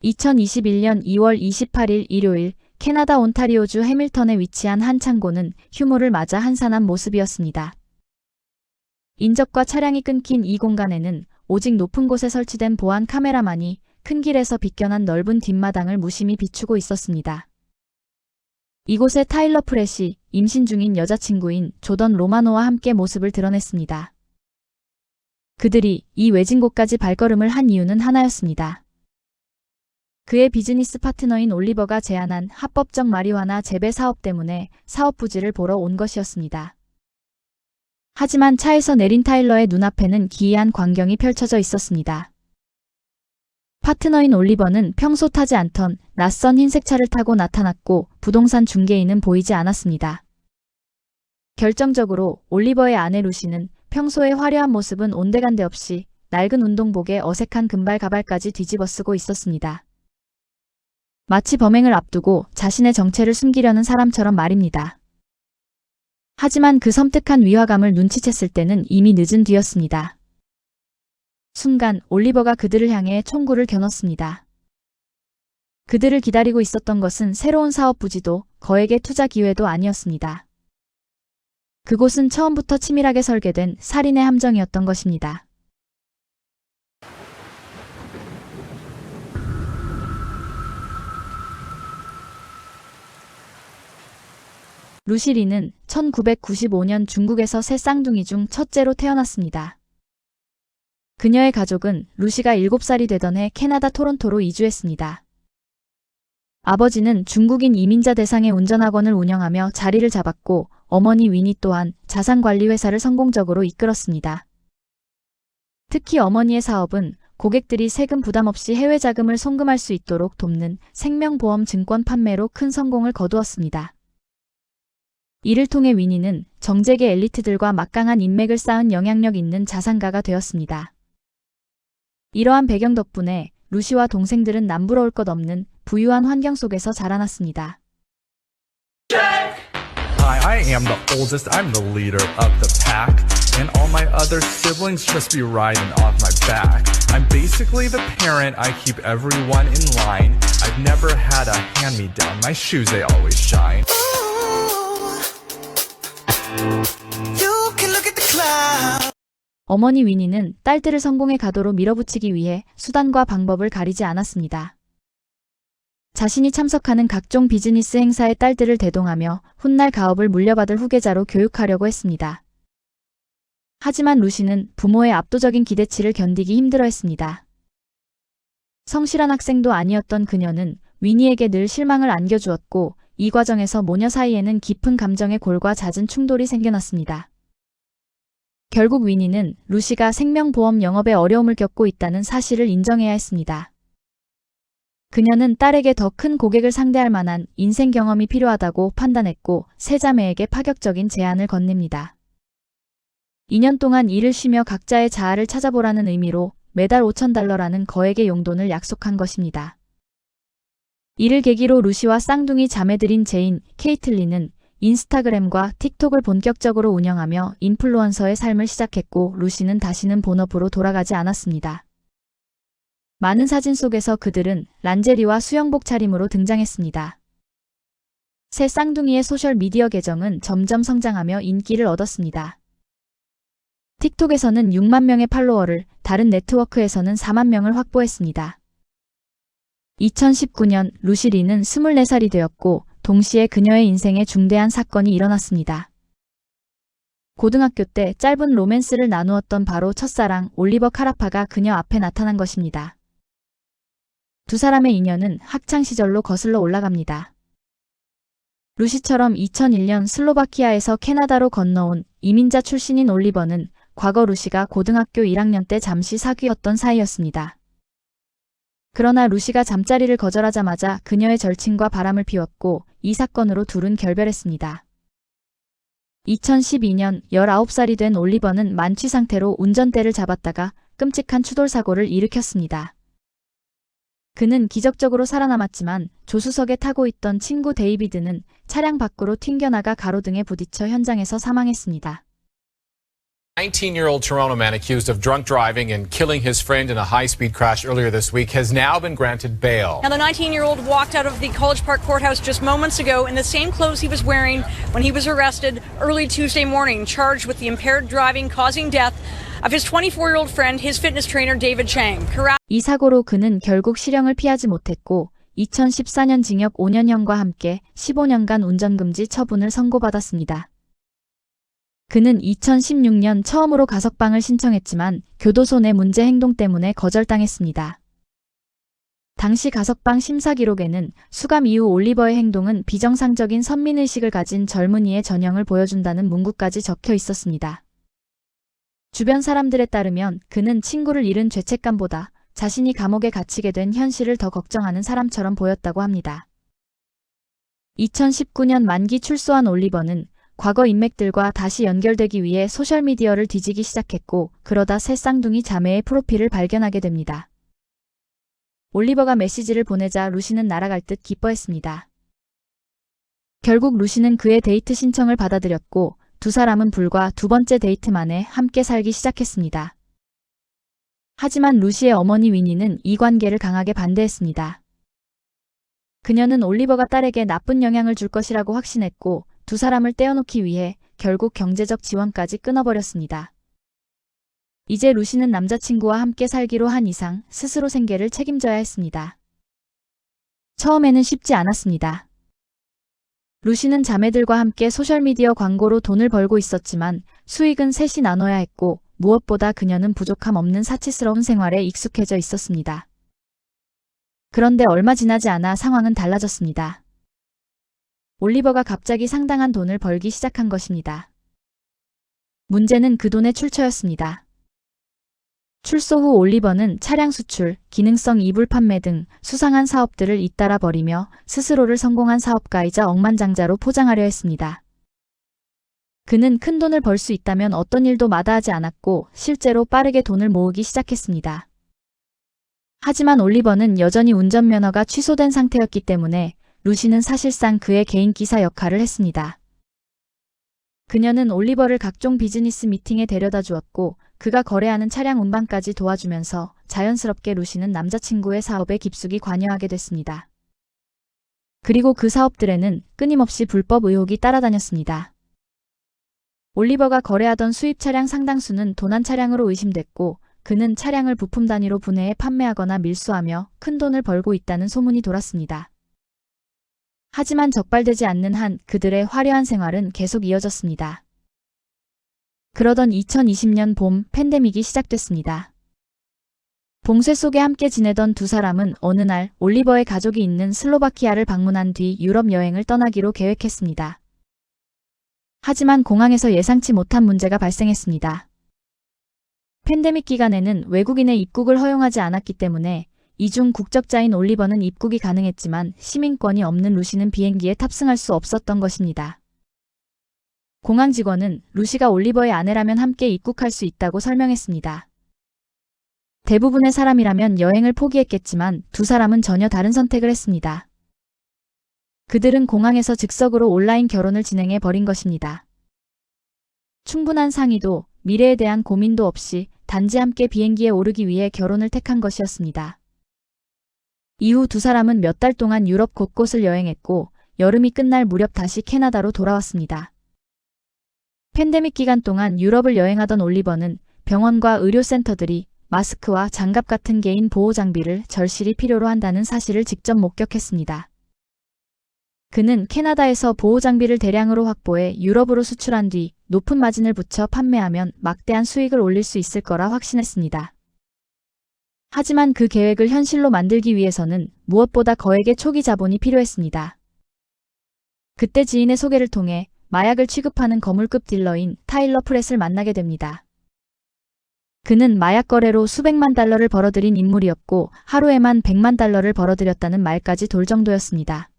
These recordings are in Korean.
2021년 2월 28일 일요일 캐나다 온타리오주 해밀턴에 위치한 한 창고는 휴무를 맞아 한산한 모습이었습니다. 인접과 차량이 끊긴 이 공간에는 오직 높은 곳에 설치된 보안 카메라만이 큰 길에서 비껴난 넓은 뒷마당을 무심히 비추고 있었습니다. 이곳에 타일러 프렛이 임신 중인 여자친구인 조던 로마노와 함께 모습을 드러냈습니다. 그들이 이 외진 곳까지 발걸음을 한 이유는 하나였습니다. 그의 비즈니스 파트너인 올리버가 제안한 합법적 마리화나 재배 사업 때문에 사업 부지를 보러 온 것이었습니다. 하지만 차에서 내린 타일러의 눈앞에는 기이한 광경이 펼쳐져 있었습니다. 파트너인 올리버는 평소 타지 않던 낯선 흰색 차를 타고 나타났고 부동산 중개인은 보이지 않았습니다. 결정적으로 올리버의 아내 루시는 평소의 화려한 모습은 온데간데 없이 낡은 운동복에 어색한 금발 가발까지 뒤집어 쓰고 있었습니다. 마치 범행을 앞두고 자신의 정체를 숨기려는 사람처럼 말입니다. 하지만 그 섬뜩한 위화감을 눈치챘을 때는 이미 늦은 뒤였습니다. 순간 올리버가 그들을 향해 총구를 겨눴습니다. 그들을 기다리고 있었던 것은 새로운 사업 부지도 거액의 투자 기회도 아니었습니다. 그곳은 처음부터 치밀하게 설계된 살인의 함정이었던 것입니다. 루시리는 1995년 중국에서 세 쌍둥이 중 첫째로 태어났습니다. 그녀의 가족은 루시가 7살이 되던 해 캐나다 토론토로 이주했습니다. 아버지는 중국인 이민자 대상의 운전학원을 운영하며 자리를 잡았고 어머니 위니 또한 자산관리 회사를 성공적으로 이끌었습니다. 특히 어머니의 사업은 고객들이 세금 부담 없이 해외 자금을 송금할 수 있도록 돕는 생명보험 증권 판매로 큰 성공을 거두었습니다. 이를 통해 위니는 정재계 엘리트들과 막강한 인맥을 쌓은 영향력 있는 자산가가 되었습니다. 이러한 배경 덕분에 루시와 동생들은 남부러울 것 없는 부유한 환경 속에서 자라났습니다. Hi, I am the oldest, I'm the leader of the pack, and all my other siblings just be riding off my back. I'm basically the parent, I keep everyone in line. I've never had a hand-me-down, my shoes they always shine. 어머니 위니는 딸들을 성공의 가도로 밀어붙이기 위해 수단과 방법을 가리지 않았습니다. 자신이 참석하는 각종 비즈니스 행사에 딸들을 대동하며 훗날 가업을 물려받을 후계자로 교육하려고 했습니다. 하지만 루시는 부모의 압도적인 기대치를 견디기 힘들어했습니다. 성실한 학생도 아니었던 그녀는 위니에게 늘 실망을 안겨주었고 이 과정에서 모녀 사이에는 깊은 감정의 골과 잦은 충돌이 생겨났습니다. 결국 위니는 루시가 생명보험 영업에 어려움을 겪고 있다는 사실을 인정해야 했습니다. 그녀는 딸에게 더 큰 고객을 상대할 만한 인생 경험이 필요하다고 판단했고 세 자매에게 파격적인 제안을 건넵니다. 2년 동안 일을 쉬며 각자의 자아를 찾아보라는 의미로 매달 $5,000라는 거액의 용돈을 약속한 것입니다. 이를 계기로 루시와 쌍둥이 자매들인 제인, 케이틀린은 인스타그램과 틱톡을 본격적으로 운영하며 인플루언서의 삶을 시작했고 루시는 다시는 본업으로 돌아가지 않았습니다. 많은 사진 속에서 그들은 란제리와 수영복 차림으로 등장했습니다. 새 쌍둥이의 소셜미디어 계정은 점점 성장하며 인기를 얻었습니다. 틱톡에서는 6만 명의 팔로워를, 다른 네트워크에서는 4만 명을 확보했습니다. 2019년 루시리는 24살이 되었고 동시에 그녀의 인생에 중대한 사건이 일어났습니다. 고등학교 때 짧은 로맨스를 나누었던 바로 첫사랑 올리버 카라파가 그녀 앞에 나타난 것입니다. 두 사람의 인연은 학창시절로 거슬러 올라갑니다. 루시처럼 2001년 슬로바키아에서 캐나다로 건너온 이민자 출신인 올리버는 과거 루시가 고등학교 1학년 때 잠시 사귀었던 사이였습니다. 그러나 루시가 잠자리를 거절하자마자 그녀의 절친과 바람을 피웠고 이 사건으로 둘은 결별했습니다. 2012년 19살이 된 올리버는 만취 상태로 운전대를 잡았다가 끔찍한 추돌 사고를 일으켰습니다. 그는 기적적으로 살아남았지만 조수석에 타고 있던 친구 데이비드는 차량 밖으로 튕겨나가 가로등에 부딪혀 현장에서 사망했습니다. 19-year-old Toronto man accused of drunk driving and killing his friend in a high-speed crash earlier this week has now been granted bail. Now, the 19-year-old walked out of the College Park courthouse just moments ago in the same clothes he was wearing when he was arrested early Tuesday morning, charged with the impaired driving causing death of his 24-year-old friend, his fitness trainer, David Chang. 이 사고로 그는 결국 실형을 피하지 못했고 2014년 징역 5년형과 함께 15년간 운전금지 처분을 선고받았습니다. 그는 2016년 처음으로 가석방을 신청했지만 교도소 내 문제 행동 때문에 거절당했습니다. 당시 가석방 심사 기록에는 수감 이후 올리버의 행동은 비정상적인 선민의식을 가진 젊은이의 전형을 보여준다는 문구까지 적혀 있었습니다. 주변 사람들에 따르면 그는 친구를 잃은 죄책감보다 자신이 감옥에 갇히게 된 현실을 더 걱정하는 사람처럼 보였다고 합니다. 2019년 만기 출소한 올리버는 과거 인맥들과 다시 연결되기 위해 소셜미디어를 뒤지기 시작했고 그러다 새 쌍둥이 자매의 프로필을 발견하게 됩니다. 올리버가 메시지를 보내자 루시는 날아갈 듯 기뻐했습니다. 결국 루시는 그의 데이트 신청을 받아들였고 두 사람은 불과 두 번째 데이트 만에 함께 살기 시작했습니다. 하지만 루시의 어머니 위니는 이 관계를 강하게 반대했습니다. 그녀는 올리버가 딸에게 나쁜 영향을 줄 것이라고 확신했고 두 사람을 떼어놓기 위해 결국 경제적 지원까지 끊어버렸습니다. 이제 루시는 남자친구와 함께 살기로 한 이상 스스로 생계를 책임져야 했습니다. 처음에는 쉽지 않았습니다. 루시는 자매들과 함께 소셜미디어 광고로 돈을 벌고 있었지만 수익은 셋이 나눠야 했고 무엇보다 그녀는 부족함 없는 사치스러운 생활에 익숙해져 있었습니다. 그런데 얼마 지나지 않아 상황은 달라졌습니다. 올리버가 갑자기 상당한 돈을 벌기 시작한 것입니다. 문제는 그 돈의 출처였습니다. 출소 후 올리버는 차량 수출, 기능성 이불 판매 등 수상한 사업들을 잇따라 벌이며 스스로를 성공한 사업가이자 억만장자로 포장하려 했습니다. 그는 큰 돈을 벌 수 있다면 어떤 일도 마다하지 않았고 실제로 빠르게 돈을 모으기 시작했습니다. 하지만 올리버는 여전히 운전면허가 취소된 상태였기 때문에 루시는 사실상 그의 개인 기사 역할을 했습니다. 그녀는 올리버를 각종 비즈니스 미팅에 데려다 주었고 그가 거래하는 차량 운반까지 도와주면서 자연스럽게 루시는 남자친구의 사업에 깊숙이 관여하게 됐습니다. 그리고 그 사업들에는 끊임없이 불법 의혹이 따라다녔습니다. 올리버가 거래하던 수입 차량 상당수는 도난 차량으로 의심됐고 그는 차량을 부품 단위로 분해해 판매하거나 밀수하며 큰 돈을 벌고 있다는 소문이 돌았습니다. 하지만 적발되지 않는 한 그들의 화려한 생활은 계속 이어졌습니다. 그러던 2020년 봄 팬데믹이 시작됐습니다. 봉쇄 속에 함께 지내던 두 사람은 어느 날 올리버의 가족이 있는 슬로바키아를 방문한 뒤 유럽 여행을 떠나기로 계획했습니다. 하지만 공항에서 예상치 못한 문제가 발생했습니다. 팬데믹 기간에는 외국인의 입국을 허용하지 않았기 때문에 이중 국적자인 올리버는 입국이 가능했지만 시민권이 없는 루시는 비행기에 탑승할 수 없었던 것입니다. 공항 직원은 루시가 올리버의 아내라면 함께 입국할 수 있다고 설명했습니다. 대부분의 사람이라면 여행을 포기했겠지만 두 사람은 전혀 다른 선택을 했습니다. 그들은 공항에서 즉석으로 온라인 결혼을 진행해 버린 것입니다. 충분한 상의도 미래에 대한 고민도 없이 단지 함께 비행기에 오르기 위해 결혼을 택한 것이었습니다. 이후 두 사람은 몇 달 동안 유럽 곳곳을 여행했고 여름이 끝날 무렵 다시 캐나다로 돌아왔습니다. 팬데믹 기간 동안 유럽을 여행하던 올리버는 병원과 의료센터들이 마스크와 장갑 같은 개인 보호 장비를 절실히 필요로 한다는 사실을 직접 목격했습니다. 그는 캐나다에서 보호 장비를 대량으로 확보해 유럽으로 수출한 뒤 높은 마진을 붙여 판매하면 막대한 수익을 올릴 수 있을 거라 확신했습니다. 하지만 그 계획을 현실로 만들기 위해서는 무엇보다 거액의 초기 자본이 필요했습니다. 그때 지인의 소개를 통해 마약을 취급하는 거물급 딜러인 타일러 프렛을 만나게 됩니다. 그는 마약 거래로 수백만 달러를 벌어들인 인물이었고 하루에만 100만 달러를 벌어들였다는 말까지 돌 정도였습니다.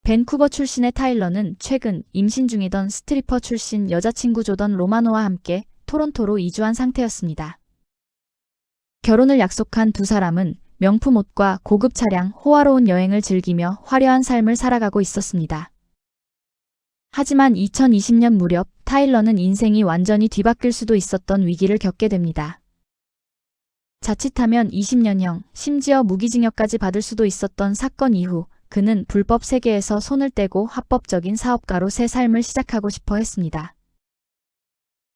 밴쿠버 출신의 타일러는 최근 임신 중이던 스트리퍼 출신 여자친구 조던 로마노와 함께 토론토로 이주한 상태였습니다. 결혼을 약속한 두 사람은 명품 옷과 고급 차량, 호화로운 여행을 즐기며 화려한 삶을 살아가고 있었습니다. 하지만 2020년 무렵 타일러는 인생이 완전히 뒤바뀔 수도 있었던 위기를 겪게 됩니다. 자칫하면 20년형, 심지어 무기징역까지 받을 수도 있었던 사건 이후 그는 불법 세계에서 손을 떼고 합법적인 사업가로 새 삶을 시작하고 싶어 했습니다.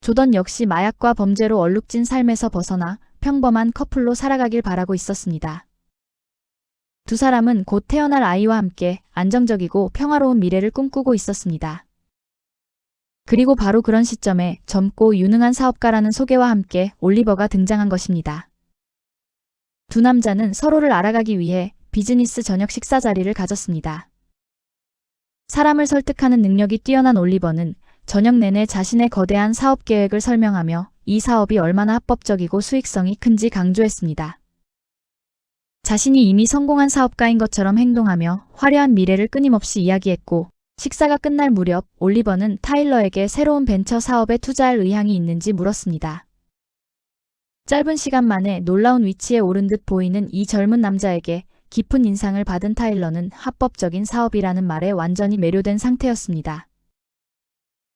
조던 역시 마약과 범죄로 얼룩진 삶에서 벗어나 평범한 커플로 살아가길 바라고 있었습니다. 두 사람은 곧 태어날 아이와 함께 안정적이고 평화로운 미래를 꿈꾸고 있었습니다. 그리고 바로 그런 시점에 젊고 유능한 사업가라는 소개와 함께 올리버가 등장한 것입니다. 두 남자는 서로를 알아가기 위해 비즈니스 저녁 식사 자리를 가졌습니다. 사람을 설득하는 능력이 뛰어난 올리버는 저녁 내내 자신의 거대한 사업 계획을 설명하며 이 사업이 얼마나 합법적이고 수익성이 큰지 강조했습니다. 자신이 이미 성공한 사업가인 것처럼 행동하며 화려한 미래를 끊임없이 이야기했고, 식사가 끝날 무렵 올리버는 타일러에게 새로운 벤처 사업에 투자할 의향이 있는지 물었습니다. 짧은 시간 만에 놀라운 위치에 오른 듯 보이는 이 젊은 남자에게 깊은 인상을 받은 타일러는 합법적인 사업이라는 말에 완전히 매료된 상태였습니다.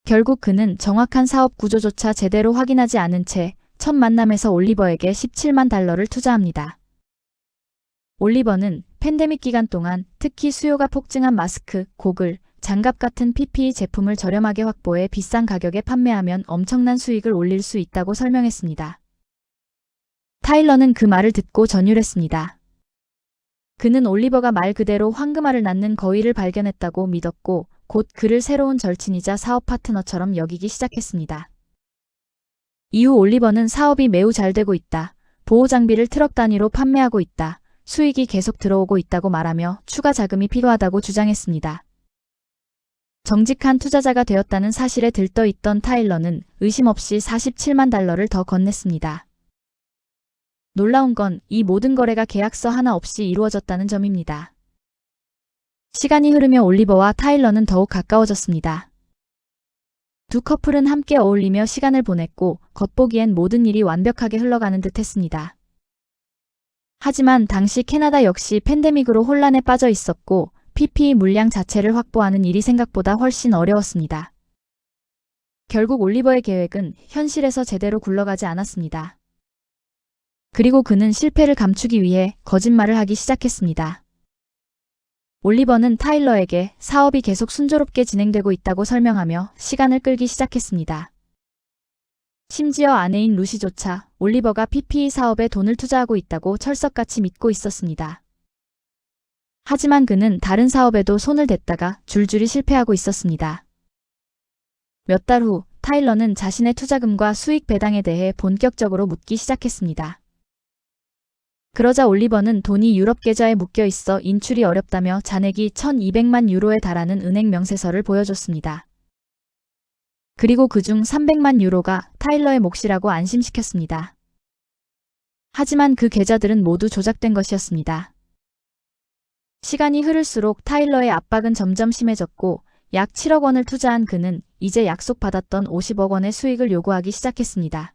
결국 그는 정확한 사업 구조조차 제대로 확인하지 않은 채 첫 만남에서 올리버에게 $17만 투자합니다. 올리버는 팬데믹 기간 동안 특히 수요가 폭증한 마스크, 고글, 장갑 같은 PPE 제품을 저렴하게 확보해 비싼 가격에 판매하면 엄청난 수익을 올릴 수 있다고 설명했습니다. 타일러는 그 말을 듣고 전율했습니다. 그는 올리버가 말 그대로 황금알을 낳는 거위를 발견했다고 믿었고 곧 그를 새로운 절친이자 사업 파트너처럼 여기기 시작했습니다. 이후 올리버는 사업이 매우 잘 되고 있다. 보호 장비를 트럭 단위로 판매하고 있다. 수익이 계속 들어오고 있다고 말하며 추가 자금이 필요하다고 주장했습니다. 정직한 투자자가 되었다는 사실에 들떠있던 타일러는 의심 없이 $47만 더 건넸습니다. 놀라운 건 이 모든 거래가 계약서 하나 없이 이루어졌다는 점입니다. 시간이 흐르며 올리버와 타일러는 더욱 가까워졌습니다. 두 커플은 함께 어울리며 시간을 보냈고 겉보기엔 모든 일이 완벽하게 흘러가는 듯 했습니다. 하지만 당시 캐나다 역시 팬데믹으로 혼란에 빠져 있었고 PPE 물량 자체를 확보하는 일이 생각보다 훨씬 어려웠습니다. 결국 올리버의 계획은 현실에서 제대로 굴러가지 않았습니다. 그리고 그는 실패를 감추기 위해 거짓말을 하기 시작했습니다. 올리버는 타일러에게 사업이 계속 순조롭게 진행되고 있다고 설명하며 시간을 끌기 시작했습니다. 심지어 아내인 루시조차 올리버가 PPE 사업에 돈을 투자하고 있다고 철석같이 믿고 있었습니다. 하지만 그는 다른 사업에도 손을 댔다가 줄줄이 실패하고 있었습니다. 몇 달 후 타일러는 자신의 투자금과 수익 배당에 대해 본격적으로 묻기 시작했습니다. 그러자 올리버는 돈이 유럽 계좌에 묶여 있어 인출이 어렵다며 잔액이 1,200만 유로에 달하는 은행 명세서를 보여줬습니다. 그리고 그중 300만 유로가 타일러의 몫이라고 안심시켰습니다. 하지만 그 계좌들은 모두 조작된 것이었습니다. 시간이 흐를수록 타일러의 압박은 점점 심해졌고 약 7억 원을 투자한 그는 이제 약속받았던 50억 원의 수익을 요구하기 시작했습니다.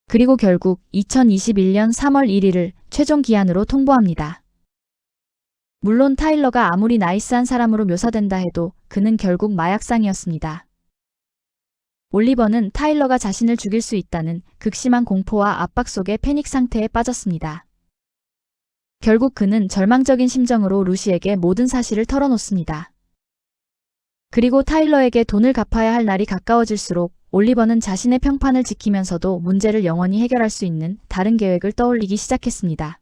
그리고 결국 2021년 3월 1일을 최종 기한으로 통보합니다. 물론 타일러가 아무리 나이스한 사람으로 묘사된다 해도 그는 결국 마약상이었습니다. 올리버는 타일러가 자신을 죽일 수 있다는 극심한 공포와 압박 속에 패닉 상태에 빠졌습니다. 결국 그는 절망적인 심정으로 루시에게 모든 사실을 털어놓습니다. 그리고 타일러에게 돈을 갚아야 할 날이 가까워질수록 올리버는 자신의 평판을 지키면서도 문제를 영원히 해결할 수 있는 다른 계획을 떠올리기 시작했습니다.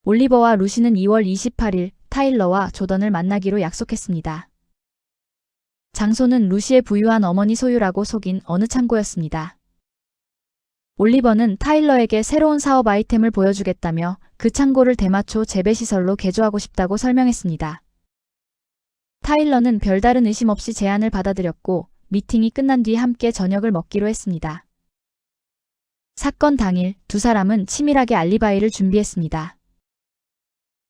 올리버와 루시는 2월 28일 타일러와 조던을 만나기로 약속했습니다. 장소는 루시의 부유한 어머니 소유라고 속인 어느 창고였습니다. 올리버는 타일러에게 새로운 사업 아이템을 보여주겠다며 그 창고를 대마초 재배시설로 개조하고 싶다고 설명했습니다. 타일러는 별다른 의심 없이 제안을 받아들였고 미팅이 끝난 뒤 함께 저녁을 먹기로 했습니다. 사건 당일 두 사람은 치밀하게 알리바이를 준비했습니다.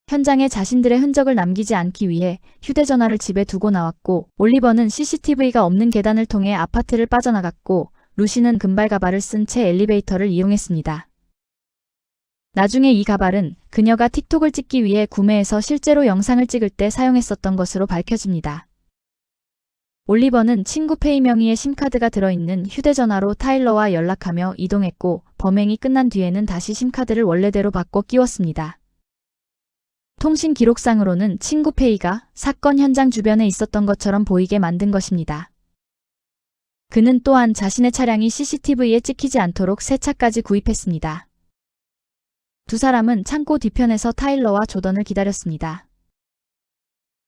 현장에 자신들의 흔적을 남기지 않기 위해 휴대전화를 집에 두고 나왔고 올리버는 CCTV가 없는 계단을 통해 아파트를 빠져나갔고 루시는 금발 가발을 쓴 채 엘리베이터를 이용했습니다. 나중에 이 가발은 그녀가 틱톡을 찍기 위해 구매해서 실제로 영상을 찍을 때 사용했었던 것으로 밝혀집니다. 올리버는 친구 페이 명의의 심카드가 들어있는 휴대전화로 타일러와 연락하며 이동했고 범행이 끝난 뒤에는 다시 심카드를 원래대로 바꿔 끼웠습니다. 통신 기록상으로는 친구 페이가 사건 현장 주변에 있었던 것처럼 보이게 만든 것입니다. 그는 또한 자신의 차량이 CCTV에 찍히지 않도록 새 차까지 구입했습니다. 두 사람은 창고 뒤편에서 타일러와 조던을 기다렸습니다.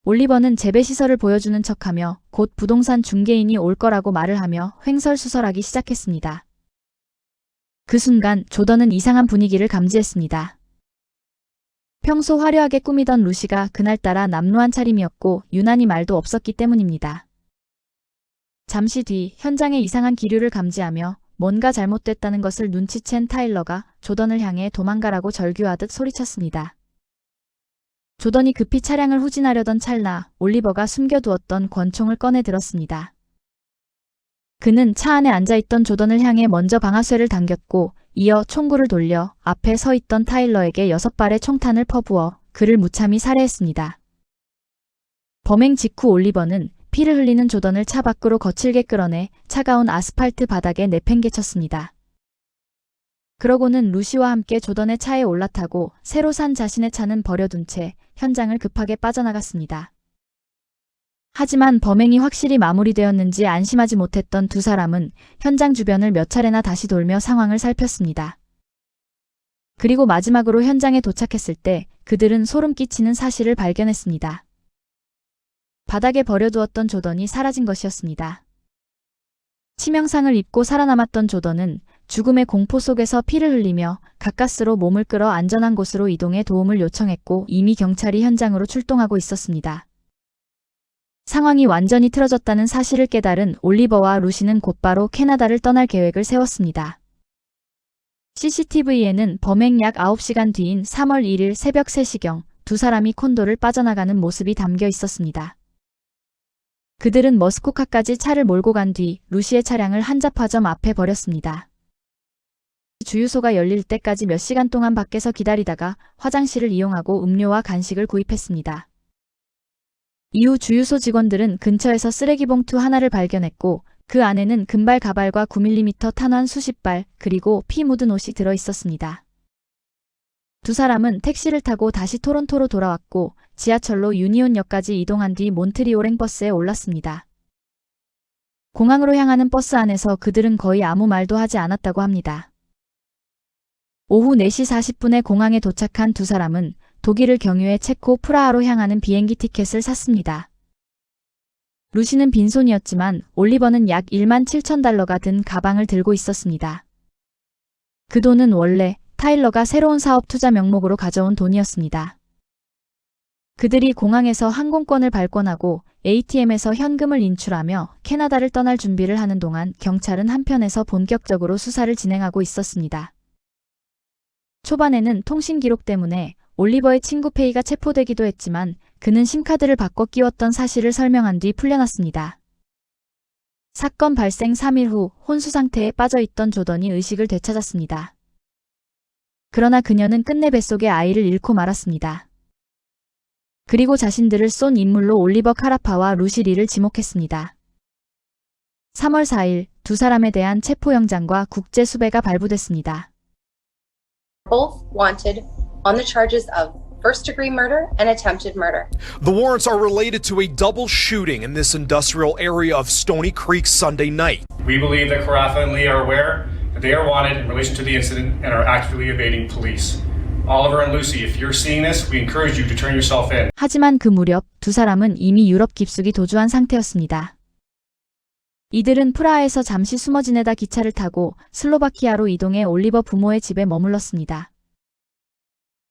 올리버는 재배시설을 보여주는 척하며 곧 부동산 중개인이 올 거라고 말을 하며 횡설수설하기 시작했습니다. 그 순간 조던은 이상한 분위기를 감지했습니다. 평소 화려하게 꾸미던 루시가 그날따라 남루한 차림이었고 유난히 말도 없었기 때문입니다. 잠시 뒤 현장에 이상한 기류를 감지하며 뭔가 잘못됐다는 것을 눈치챈 타일러가 조던을 향해 도망가라고 절규하듯 소리쳤습니다. 조던이 급히 차량을 후진하려던 찰나 올리버가 숨겨두었던 권총을 꺼내 들었습니다. 그는 차 안에 앉아있던 조던을 향해 먼저 방아쇠를 당겼고 이어 총구를 돌려 앞에 서 있던 타일러에게 6발의 총탄을 퍼부어 그를 무참히 살해했습니다. 범행 직후 올리버는 피를 흘리는 조던을 차 밖으로 거칠게 끌어내 차가운 아스팔트 바닥에 내팽개쳤습니다. 그러고는 루시와 함께 조던의 차에 올라타고 새로 산 자신의 차는 버려둔 채 현장을 급하게 빠져나갔습니다. 하지만 범행이 확실히 마무리되었는지 안심하지 못했던 두 사람은 현장 주변을 몇 차례나 다시 돌며 상황을 살폈습니다. 그리고 마지막으로 현장에 도착했을 때 그들은 소름 끼치는 사실을 발견했습니다. 바닥에 버려두었던 조던이 사라진 것이었습니다. 치명상을 입고 살아남았던 조던은 죽음의 공포 속에서 피를 흘리며 가까스로 몸을 끌어 안전한 곳으로 이동해 도움을 요청했고 이미 경찰이 현장으로 출동하고 있었습니다. 상황이 완전히 틀어졌다는 사실을 깨달은 올리버와 루시는 곧바로 캐나다를 떠날 계획을 세웠습니다. CCTV에는 범행 약 9시간 뒤인 3월 1일 새벽 3시경 두 사람이 콘도를 빠져나가는 모습이 담겨 있었습니다. 그들은 머스코카까지 차를 몰고 간 뒤 루시의 차량을 한 잡화점 앞에 버렸습니다. 주유소가 열릴 때까지 몇 시간 동안 밖에서 기다리다가 화장실을 이용하고 음료와 간식을 구입했습니다. 이후 주유소 직원들은 근처에서 쓰레기 봉투 하나를 발견했고 그 안에는 금발 가발과 9mm 탄환 수십 발 그리고 피 묻은 옷이 들어 있었습니다. 두 사람은 택시를 타고 다시 토론토로 돌아왔고 지하철로 유니온역까지 이동한 뒤 몬트리올행 버스에 올랐습니다. 공항으로 향하는 버스 안에서 그들은 거의 아무 말도 하지 않았다고 합니다. 오후 4시 40분에 공항에 도착한 두 사람은 독일을 경유해 체코 프라하로 향하는 비행기 티켓을 샀습니다. 루시는 빈손이었지만 올리버는 약 17,000달러가 든 가방을 들고 있었습니다. 그 돈은 원래 타일러가 새로운 사업 투자 명목으로 가져온 돈이었습니다. 그들이 공항에서 항공권을 발권하고 ATM에서 현금을 인출하며 캐나다를 떠날 준비를 하는 동안 경찰은 한편에서 본격적으로 수사를 진행하고 있었습니다. 초반에는 통신 기록 때문에 올리버의 친구 페이가 체포되기도 했지만 그는 심카드를 바꿔 끼웠던 사실을 설명한 뒤 풀려났습니다. 사건 발생 3일 후 혼수 상태에 빠져있던 조던이 의식을 되찾았습니다. 그러나 그녀는 끝내 뱃속의 아이를 잃고 말았습니다. 그리고 자신들을 쏜 인물로 올리버 카라파와 루시 리를 지목했습니다. 3월 4일 두 사람에 대한 체포영장과 국제 수배가 발부됐습니다. Both wanted on the charges of first-degree murder and attempted murder. The warrants are related to a double shooting in this industrial area of Stony Creek Sunday night. We believe that Carafa and Lee are aware that they are wanted in relation to the incident and are actively evading police. Oliver and Lucy, if you're seeing this, we encourage you to turn yourself in. 하지만 그 무렵 두 사람은 이미 유럽 깊숙이 도주한 상태였습니다. 이들은 프라하에서 잠시 숨어 지내다 기차를 타고 슬로바키아로 이동해 올리버 부모의 집에 머물렀습니다.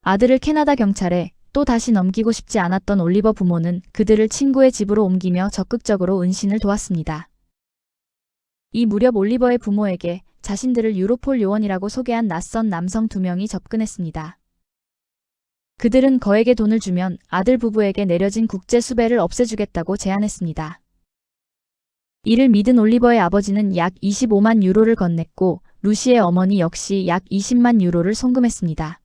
아들을 캐나다 경찰에 또 다시 넘기고 싶지 않았던 올리버 부모는 그들을 친구의 집으로 옮기며 적극적으로 은신을 도왔습니다. 이 무렵 올리버의 부모에게 자신들을 유로폴 요원이라고 소개한 낯선 남성 2명이 접근했습니다. 그들은 거액의 돈을 주면 아들 부부에게 내려진 국제 수배를 없애주겠다고 제안했습니다. 이를 믿은 올리버의 아버지는 약 25만 유로를 건넸고 루시의 어머니 역시 약 20만 유로를 송금했습니다.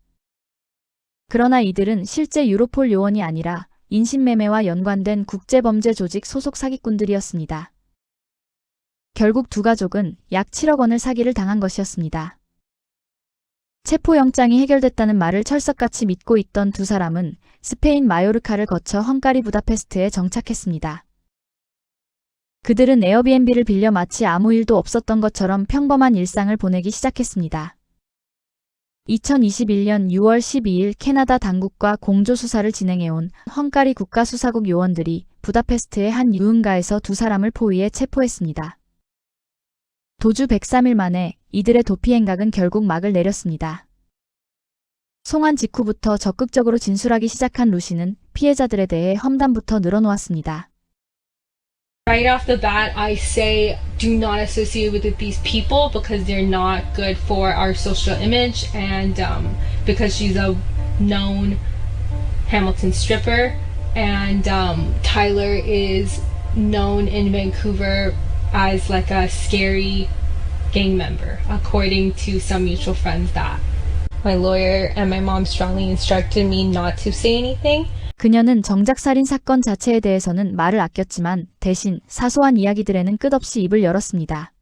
그러나 이들은 실제 유로폴 요원이 아니라 인신매매와 연관된 국제범죄 조직 소속 사기꾼들이었습니다. 결국 두 가족은 약 7억 원을 사기를 당한 것이었습니다. 체포영장이 해결됐다는 말을 철석같이 믿고 있던 두 사람은 스페인 마요르카를 거쳐 헝가리 부다페스트에 정착했습니다. 그들은 에어비앤비를 빌려 마치 아무 일도 없었던 것처럼 평범한 일상을 보내기 시작했습니다. 2021년 6월 12일 캐나다 당국과 공조 수사를 진행해온 헝가리 국가수사국 요원들이 부다페스트의 한 유흥가에서 두 사람을 포위해 체포했습니다. 도주 103일 만에 이들의 도피 행각은 결국 막을 내렸습니다. 송환 직후부터 적극적으로 진술하기 시작한 루시는 피해자들에 대해 험담부터 늘어놓았습니다. Right off the bat, I say do not associate with these people because they're not good for our social image and because she's a known Hamilton stripper and Tyler is known in Vancouver as like a scary gang member, according to some mutual friends that my lawyer and my mom strongly instructed me not to say anything. 그녀는 정작 살인 사건 자체에 대해서는 말을 아꼈지만 대신 사소한 이야기들에는 끝없이 입을 열었습니다.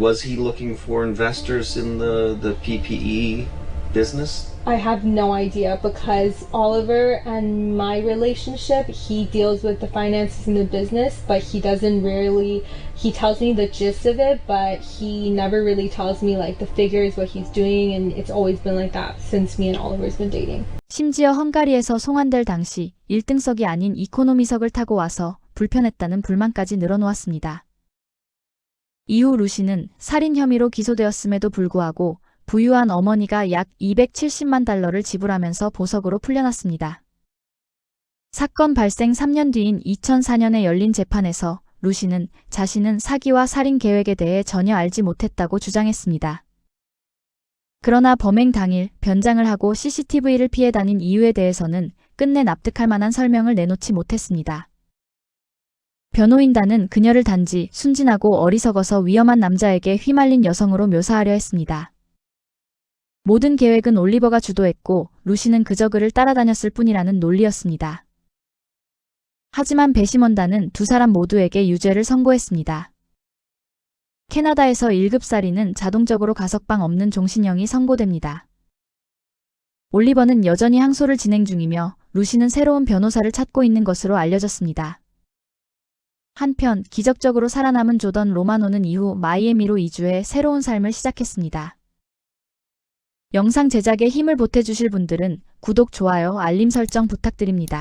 Was he looking for investors in the PPE business? I have no idea because Oliver and my relationship, he deals with the finances in the business, but he doesn't really, he tells me the gist of it, but he never really tells me like the figures, what he's doing, and it's always been like that since me and Oliver's been dating. 심지어 헝가리에서 송환될 당시 1등석이 아닌 이코노미석을 타고 와서 불편했다는 불만까지 늘어놓았습니다. 이후 루시는 살인 혐의로 기소되었음에도 불구하고 부유한 어머니가 약 270만 달러를 지불하면서 보석으로 풀려났습니다. 사건 발생 3년 뒤인 2004년에 열린 재판에서 루시는 자신은 사기와 살인 계획에 대해 전혀 알지 못했다고 주장했습니다. 그러나 범행 당일 변장을 하고 CCTV를 피해 다닌 이유에 대해서는 끝내 납득할 만한 설명을 내놓지 못했습니다. 변호인단은 그녀를 단지 순진하고 어리석어서 위험한 남자에게 휘말린 여성으로 묘사하려 했습니다. 모든 계획은 올리버가 주도했고 루시는 그저 그를 따라다녔을 뿐이라는 논리였습니다. 하지만 배심원단은 두 사람 모두에게 유죄를 선고했습니다. 캐나다에서 1급 살인은 자동적으로 가석방 없는 종신형이 선고됩니다. 올리버는 여전히 항소를 진행 중이며 루시는 새로운 변호사를 찾고 있는 것으로 알려졌습니다. 한편 기적적으로 살아남은 조던 로마노는 이후 마이애미로 이주해 새로운 삶을 시작했습니다. 영상 제작에 힘을 보태주실 분들은 구독, 좋아요, 알림 설정 부탁드립니다.